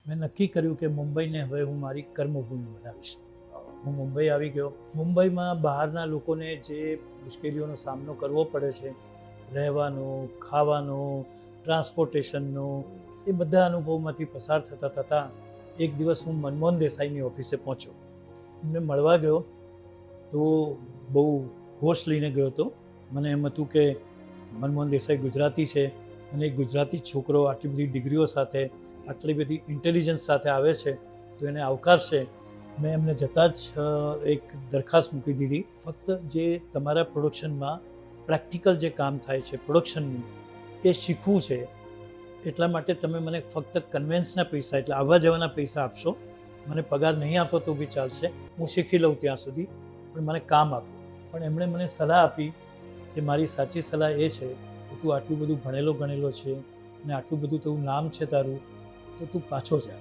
મેં નક્કી કર્યું કે મુંબઈને હવે હું મારી કર્મભૂમિ બનાવીશ. હું મુંબઈ આવી ગયો. મુંબઈમાં બહારના લોકોને જે મુશ્કેલીઓનો સામનો કરવો પડે છે, રહેવાનું, ખાવાનું, ટ્રાન્સપોર્ટેશનનું, એ બધા અનુભવમાંથી પસાર થતાં થતાં એક દિવસ હું મનમોહન દેસાઈની ઓફિસે પહોંચ્યો. એમને મળવા ગયો તો બહુ હોશ લઈને ગયો હતો. મને એમ હતું કે મનમોહન દેસાઈ ગુજરાતી છે અને એક ગુજરાતી છોકરો આટલી બધી ડિગ્રીઓ સાથે, આટલી બધી ઇન્ટેલિજન્સ સાથે આવે છે તો એને આવકારશે. મેં એમને જતાં જ એક દરખાસ્ત મૂકી દીધી. ફક્ત જે તમારા પ્રોડક્શનમાં પ્રેક્ટિકલ જે કામ થાય છે પ્રોડક્શનનું, એ શીખવું છે. એટલા માટે તમે મને ફક્ત કન્વેન્સના પૈસા, એટલે આવવા જવાના પૈસા આપશો. મને પગાર નહીં આપો તો બી ચાલશે, હું શીખી લઉં ત્યાં સુધી, પણ મને કામ આપો. પણ એમણે મને સલાહ આપી કે મારી સાચી સલાહ એ છે કે તું આટલું બધું ભણેલો ગણેલો છે અને આટલું બધું તારું નામ છે તારું, તો તું પાછો જા.